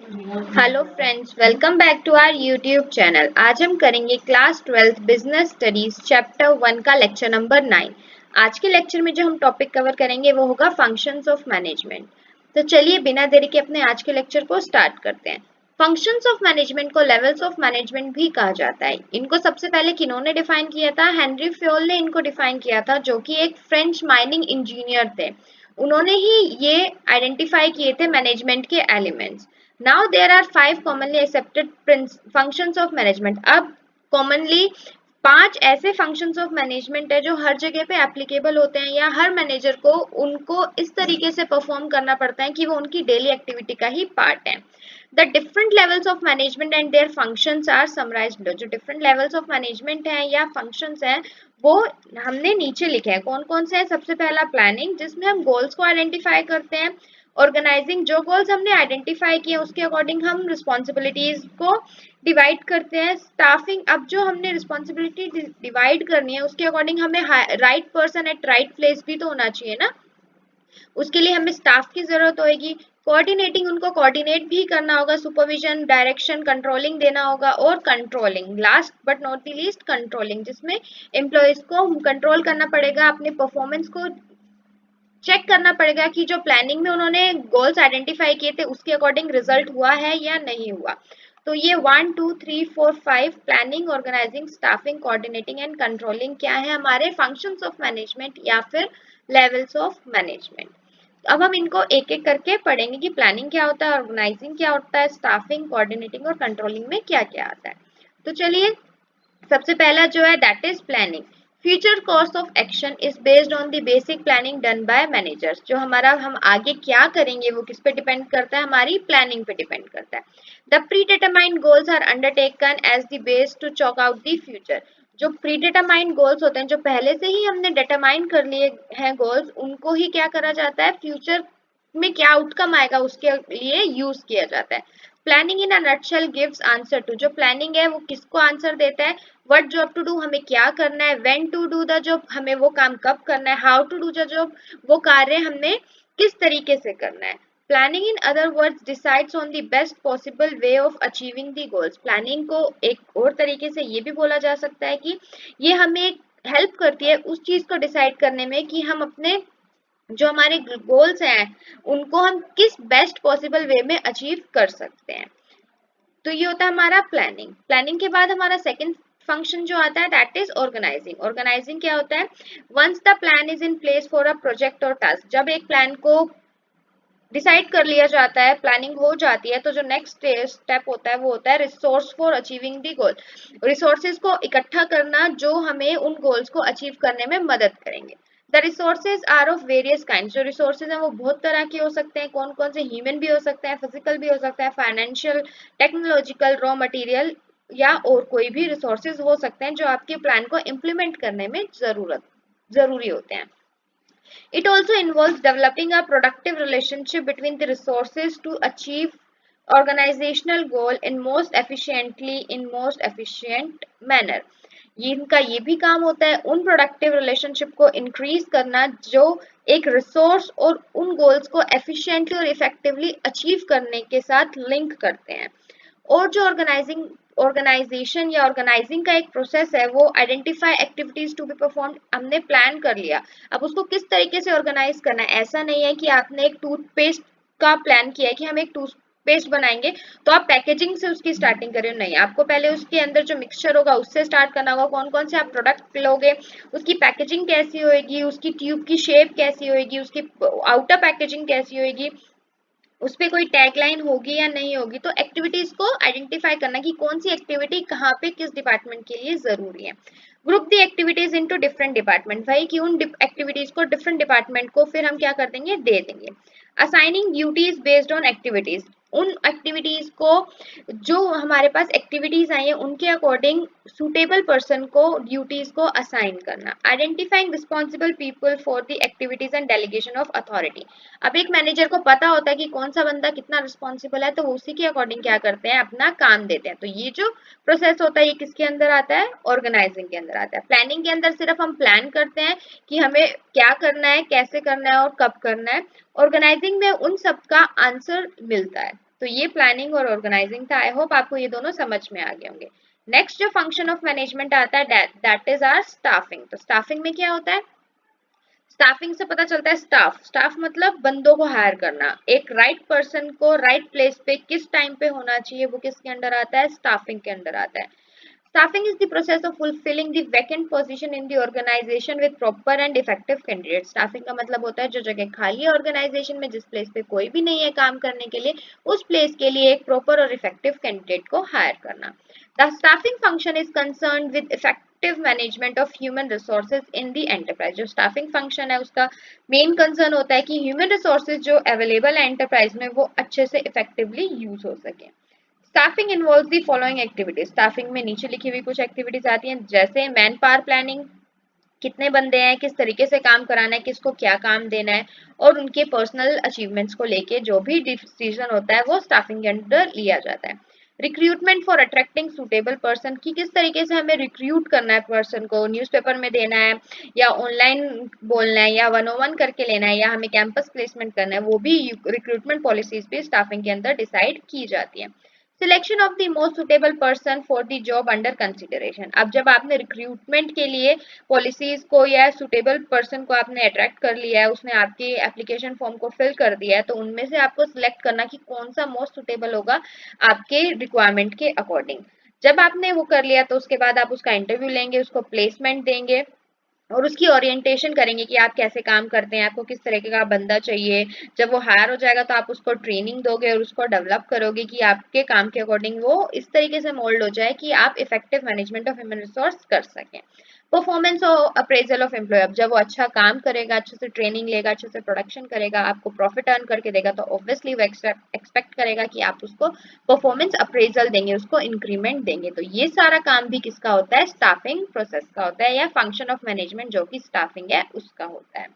Hello friends, welcome back to our YouTube channel. आज हम करेंगे क्लास 12 बिजनेस स्टडीज चैप्टर 1 का लेक्चर नंबर 9। आज के लेक्चर में जो हम टॉपिक कवर करेंगे वो होगा फंक्शंस ऑफ मैनेजमेंट। तो चलिए बिना देरी के अपने आज के लेक्चर को स्टार्ट करते हैं। फंक्शंस ऑफ मैनेजमेंट को लेवल्स ऑफ मैनेजमेंट भी कहा जाता है। इनको सबसे पहले किन्होंने डिफाइन किया था? हेनरी फ्योल ने इनको डिफाइन किया था, जो कि एक फ्रेंच माइनिंग इंजीनियर थे। उन्होंने ही ये आइडेंटिफाई किए थे मैनेजमेंट के elements. Now there are 5 commonly accepted functions of management. अब commonly 5 ऐसे functions of management है जो हर जगह पे एप्लीकेबल होते हैं या हर मैनेजर को उनको इस तरीके से परफॉर्म करना पड़ता है कि वो उनकी डेली एक्टिविटी का ही पार्ट है। The different levels of management and their functions are summarized below. जो different levels of management है या functions है वो हमने नीचे लिखे हैं। कौन कौन से हैं? सबसे पहला प्लानिंग, जिसमें हम गोल्स को आइडेंटिफाई करते हैं। ऑर्गेनाइजिंग, जो गोल्स हमने आइडेंटिफाई किए उसके अकॉर्डिंग हम रिस्पॉन्सिबिलिटीज को डिवाइड करते हैं। स्टाफिंग, अब जो हमने रिस्पॉन्सिबिलिटी डिवाइड करनी है उसके अकॉर्डिंग हमें right person at right place भी तो होना चाहिए ना, उसके लिए हमें स्टाफ की जरूरत होगी। कोऑर्डिनेटिंग, उनको कोऑर्डिनेट भी करना होगा। सुपरविजन, डायरेक्शन, कंट्रोलिंग देना होगा। और controlling, last but not the least controlling, जिसमें एम्प्लॉयज को कंट्रोल करना पड़ेगा, अपने परफॉर्मेंस को चेक करना पड़ेगा कि जो प्लानिंग में उन्होंने गोल्स आइडेंटिफाई किए थे उसके अकॉर्डिंग रिजल्ट हुआ है या नहीं हुआ। तो ये 1 2 3 4 5 planning, organising, staffing, coordinating and controlling क्या है? हमारे फंक्शंस ऑफ मैनेजमेंट या फिर लेवल्स ऑफ मैनेजमेंट। अब हम इनको एक एक करके पढ़ेंगे कि प्लानिंग क्या होता है, ऑर्गेनाइजिंग क्या होता है, स्टाफिंग, कोऑर्डिनेटिंग और कंट्रोलिंग में क्या क्या आता है। तो चलिए, सबसे पहला जो है that is planning. Future cost of action is based on the basic planning done by managers. जो हमारा हम आगे क्या करेंगे वो किस पे डिपेंड करता है? हमारी प्लानिंग पे डिपेंड करता है। The predetermined goals are undertaken as the base to chalk out the future. जो प्री डिटरमाइंड गोल्स होते हैं, जो पहले से ही हमने डिटरमाइन कर लिए हैं गोल्स, उनको ही क्या करा जाता है? फ्यूचर में क्या आउटकम आएगा उसके लिए यूज किया जाता है। Planning in a nutshell gives answer to. जो प्लानिंग है वो किसको आंसर देता है? व्हाट जॉब टू डू, हमें क्या करना है। When to do the job, हमें वो काम कब करना है। How to do the job, वो कार्य हमने किस तरीके से करना है। Planning in other words decides on the best possible way of achieving the goals. Planning को एक और तरीके से ये भी बोला जा सकता है कि ये हमें हेल्प करती है उस चीज को डिसाइड करने में कि हम अपने जो हमारे गोल्स हैं उनको हम किस बेस्ट पॉसिबल वे में अचीव कर सकते हैं। तो ये होता है हमारा प्लानिंग। प्लानिंग के बाद हमारा सेकंड फंक्शन जो आता है दैट इज ऑर्गेनाइजिंग। ऑर्गेनाइजिंग क्या होता है? Once the plan is in place for a project और टास्क, जब एक प्लान को डिसाइड कर लिया जाता है, प्लानिंग हो जाती है, तो जो नेक्स्ट स्टेप होता है वो होता है resource for achieving the goal. Resources को इकट्ठा करना जो हमें उन गोल्स को अचीव करने में मदद करेंगे। The resources are of various kind. जो रिसोर्सेज हैं वो बहुत तरह के हो सकते हैं। कौन कौन से? ह्यूमन भी हो सकते हैं, फिजिकल भी हो सकता है, फाइनेंशियल, टेक्नोलॉजिकल, रॉ मटेरियल या और कोई भी रिसोर्सेज हो सकते हैं जो आपके प्लान को इम्प्लीमेंट करने में जरूरी होते हैं। It also involves developing a productive relationship between the resources to achieve organizational goal in most efficient manner. इनका ये भी काम होता है उन प्रोडक्टिव रिलेशनशिप को इंक्रीज करना जो एक रिसोर्स और उन गोल्स को एफिशिएंटली और इफेक्टिवली अचीव करने के साथ लिंक करते हैं। और जो ऑर्गेनाइजेशन या ऑर्गेनाइजिंग का एक प्रोसेस है वो identify activities to be perform. हमने प्लान कर लिया, अब उसको किस तरीके से ऑर्गेनाइज करना है। ऐसा नहीं है कि आपने एक टूथपेस्ट का प्लान किया है कि हम एक टूथपेस्ट बनाएंगे तो आप पैकेजिंग से उसकी स्टार्टिंग करें। नहीं, आपको पहले उसके अंदर जो मिक्सचर होगा उससे स्टार्ट करना होगा। कौन कौन से आप प्रोडक्ट लोगे, उसकी पैकेजिंग कैसी होगी, उसकी ट्यूब की शेप कैसी होगी, उसकी आउटर पैकेजिंग कैसी होगी, उस पे कोई टैगलाइन होगी या नहीं होगी। तो एक्टिविटीज को आइडेंटिफाई करना कि कौन सी एक्टिविटी कहाँ पे किस डिपार्टमेंट के लिए जरूरी है। ग्रुप दी एक्टिविटीज इनटू डिफरेंट डिपार्टमेंट, भाई कि उन एक्टिविटीज को डिफरेंट डिपार्टमेंट को फिर हम क्या कर देंगे? दे देंगे। Assigning duties based on activities, उन एक्टिविटीज को जो हमारे पास एक्टिविटीज आई है उनके अकॉर्डिंग सुटेबल पर्सन को ड्यूटीज को असाइन करना। Identifying responsible people for the activities and delegation of authority. अब एक मैनेजर को पता होता है कि कौन सा बंदा कितना रिस्पॉन्सिबल है, तो उसी के अकॉर्डिंग क्या करते हैं? अपना काम देते हैं। तो ये जो प्रोसेस होता है ये किसके अंदर आता है? ऑर्गेनाइजिंग के अंदर आता है। प्लानिंग के अंदर सिर्फ हम प्लान करते हैं कि हमें क्या करना है, कैसे करना है और कब करना है। ऑर्गेनाइजिंग में उन सब का आंसर मिलता है। तो ये प्लानिंग और ऑर्गेनाइजिंग था। आई होप आपको ये दोनों समझ में आ गए होंगे। नेक्स्ट जो फंक्शन ऑफ मैनेजमेंट आता है दैट इज आर स्टाफिंग। तो स्टाफिंग में क्या होता है? स्टाफिंग से पता चलता है स्टाफ मतलब बंदों को हायर करना। एक राइट पर्सन को राइट प्लेस पे किस टाइम पे होना चाहिए, वो किसके अंडर आता है? स्टाफिंग के अंडर आता है। Staffing is the process of fulfilling the vacant position in the organization with proper and effective candidates. Staffing का मतलब होता है जो जगह खाली है ऑर्गेनाइजेशन में, जिस प्लेस पे कोई भी नहीं है काम करने के लिए, उस प्लेस के लिए एक प्रॉपर और इफेक्टिव कैंडिडेट को हायर करना। The staffing function is concerned with effective management of human resources in the enterprise. जो staffing function है उसका मेन कंसर्न होता है कि ह्यूमन रिसोर्सेज जो अवेलेबल है एंटरप्राइज में वो अच्छे से इफेक्टिवली यूज हो सके। Staffing involve the following activities. Staffing में नीचे लिखी हुई कुछ एक्टिविटीज आती हैं, जैसे मैन पावर प्लानिंग, कितने बंदे हैं, किस तरीके से काम कराना है, किसको क्या काम देना है, और उनके पर्सनल अचीवमेंट्स को लेके जो भी डिसीजन होता है वो स्टाफिंग के अंडर लिया जाता है। Recruitment for attracting suitable person, की किस तरीके से हमें रिक्रूट करना है पर्सन को, न्यूज़पेपर में देना है या ऑनलाइन बोलना है या 101 करके लेना है या हमें कैंपस प्लेसमेंट करना है, वो भी रिक्रूटमेंट पॉलिसीज भी स्टाफिंग के अंदर डिसाइड की जाती है। Selection of the most suitable person for the job under consideration. अब जब आपने रिक्रूटमेंट के लिए पॉलिसीज को या सुटेबल पर्सन को आपने अट्रैक्ट कर लिया है, उसने आपके एप्लीकेशन फॉर्म को फिल कर दिया है, तो उनमें से आपको सिलेक्ट करना कि कौन सा मोस्ट सुटेबल होगा आपके रिक्वायरमेंट के अकॉर्डिंग। जब आपने वो कर लिया तो उसके बाद आप उसका इंटरव्यू लेंगे, उसको प्लेसमेंट देंगे और उसकी ओरिएंटेशन करेंगे कि आप कैसे काम करते हैं, आपको किस तरीके का बंदा चाहिए। जब वो हायर हो जाएगा तो आप उसको ट्रेनिंग दोगे और उसको डेवलप करोगे कि आपके काम के अकॉर्डिंग वो इस तरीके से मोल्ड हो जाए कि आप effective management of human resource कर सकें। परफॉर्मेंस और अप्रेजल ऑफ एम्प्लॉय, अब जब वो अच्छा काम करेगा, अच्छे से ट्रेनिंग लेगा, अच्छे से प्रोडक्शन करेगा, आपको प्रॉफिट अर्न करके देगा, तो ऑब्वियसली वो एक्सपेक्ट करेगा कि आप उसको परफॉर्मेंस अप्रेजल देंगे, उसको इंक्रीमेंट देंगे। तो ये सारा काम भी किसका होता है? स्टाफिंग प्रोसेस का होता है या फंक्शन ऑफ मैनेजमेंट जो कि स्टाफिंग है उसका होता है।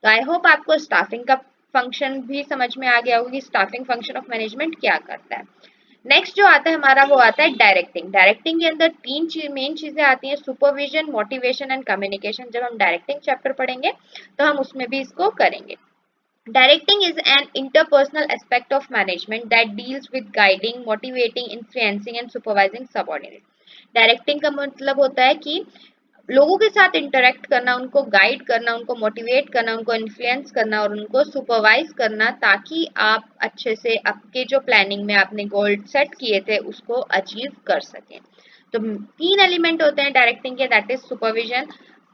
तो आई होप आपको स्टाफिंग का फंक्शन भी समझ में आ गया होगा कि स्टाफिंग फंक्शन ऑफ मैनेजमेंट क्या करता है। नेक्स्ट जो आता है हमारा वो आता है डायरेक्टिंग। डायरेक्टिंग के अंदर तीन मेन चीजें आती हैं, सुपरविजन, मोटिवेशन एंड कम्युनिकेशन। जब हम डायरेक्टिंग चैप्टर पढ़ेंगे तो हम उसमें भी इसको करेंगे। Directing is an interpersonal aspect of management that deals with guiding, motivating, influencing and supervising subordinates. Directing का मतलब होता है कि लोगों के साथ इंटरेक्ट करना, उनको गाइड करना, उनको मोटिवेट करना, उनको इन्फ्लुएंस करना और उनको सुपरवाइज करना, ताकि आप अच्छे से आपके जो प्लानिंग में आपने गोल सेट किए थे उसको अचीव कर सकें। तो तीन एलिमेंट होते हैं डायरेक्टिंग के, दैट इज सुपरविजन,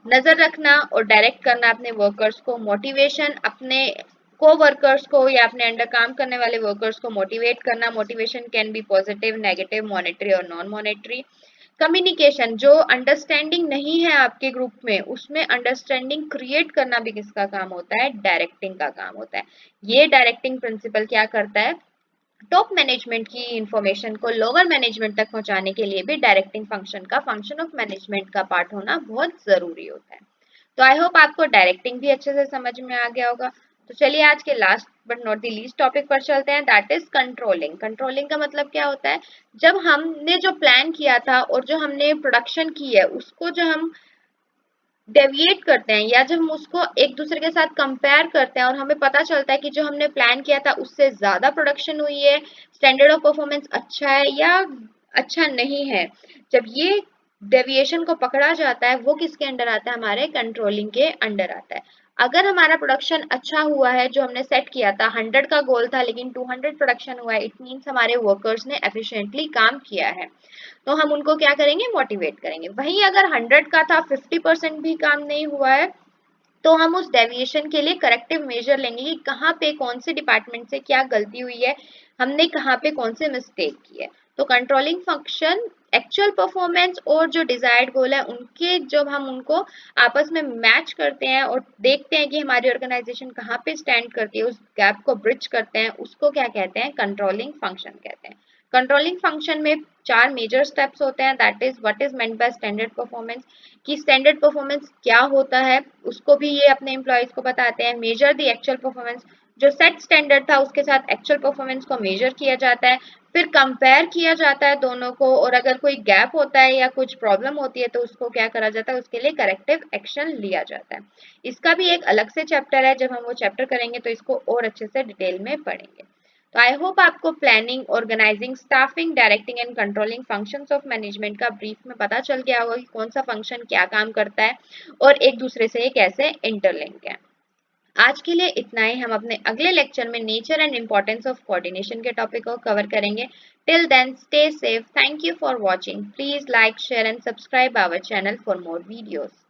नजर रखना और डायरेक्ट करना अपने वर्कर्स को, मोटिवेशन अपने को वर्कर्स को या अपने अंडर काम करने वाले वर्कर्स को मोटिवेट करना। Motivation can be positive, negative, monetary और नॉन मॉनेटरी। कम्युनिकेशन, जो अंडरस्टैंडिंग नहीं है आपके ग्रुप में उसमें अंडरस्टैंडिंग क्रिएट करना भी किसका काम होता है? डायरेक्टिंग का काम होता है। ये डायरेक्टिंग प्रिंसिपल क्या करता है? टॉप मैनेजमेंट की इंफॉर्मेशन को लोअर मैनेजमेंट तक पहुंचाने के लिए भी डायरेक्टिंग फंक्शन का, फंक्शन ऑफ मैनेजमेंट का पार्ट होना बहुत जरूरी होता है। तो आई होप आपको डायरेक्टिंग भी अच्छे से समझ में आ गया होगा। तो चलिए आज के last but not the least topic पर चलते हैं, दैट इज कंट्रोलिंग। कंट्रोलिंग का मतलब क्या होता है? जब हमने जो प्लान किया था और जो हमने प्रोडक्शन की है उसको जो हम डेविएट करते हैं या जब हम उसको एक दूसरे के साथ कंपेयर करते हैं और हमें पता चलता है कि जो हमने प्लान किया था उससे ज्यादा प्रोडक्शन हुई है, स्टैंडर्ड ऑफ परफॉर्मेंस अच्छा है या अच्छा नहीं है, जब ये डेविएशन को पकड़ा जाता है वो किसके अंडर आता है? हमारे कंट्रोलिंग के अंडर आता है। अगर हमारा प्रोडक्शन अच्छा हुआ है, जो हमने सेट किया था 100 का गोल था लेकिन 200 प्रोडक्शन हुआ है, इट मीन्स हमारे वर्कर्स ने एफिशिएंटली काम किया है, तो हम उनको क्या करेंगे? मोटिवेट करेंगे। वहीं अगर 100 का था 50% भी काम नहीं हुआ है तो हम उस डेविएशन के लिए करेक्टिव मेजर लेंगे कि कहाँ पे कौन से डिपार्टमेंट से क्या गलती हुई है, हमने कहाँ पे कौन से मिस्टेक की है। तो कंट्रोलिंग फंक्शन एक्चुअल परफॉर्मेंस और जो डिजायर्ड गोल है उनके, जब हम उनको आपस में मैच करते हैं और देखते हैं कि हमारी ऑर्गेनाइजेशन कहाँ पे स्टैंड करती है, उस गैप को ब्रिज करते हैं, उसको क्या कहते हैं? कंट्रोलिंग फंक्शन कहते हैं। कंट्रोलिंग फंक्शन में 4 मेजर स्टेप्स होते हैं, that is what is meant by standard performance, कि स्टैंडर्ड परफॉर्मेंस क्या होता है उसको भी ये अपने एम्प्लॉयज को बताते हैं। मेजर द एक्चुअल परफॉर्मेंस, जो सेट स्टैंडर्ड था उसके साथ एक्चुअल परफॉर्मेंस को मेजर किया जाता है, फिर कंपेयर किया जाता है दोनों को, और अगर कोई गैप होता है या कुछ प्रॉब्लम होती है तो उसको क्या करा जाता है? उसके लिए करेक्टिव एक्शन लिया जाता है। इसका भी एक अलग से चैप्टर है, जब हम वो चैप्टर करेंगे तो इसको और अच्छे से डिटेल में पढ़ेंगे। तो आई होप आपको planning, organising, staffing, directing and controlling functions of management का ब्रीफ में पता चल गया होगा कि कौन सा फंक्शन क्या काम करता है और एक दूसरे से ये कैसे इंटरलिंक है। आज के लिए इतना ही। हम अपने अगले लेक्चर में nature and importance of coordination के टॉपिक को कवर करेंगे। Till then stay safe. Thank you for watching. Please like, share and subscribe our channel for more videos.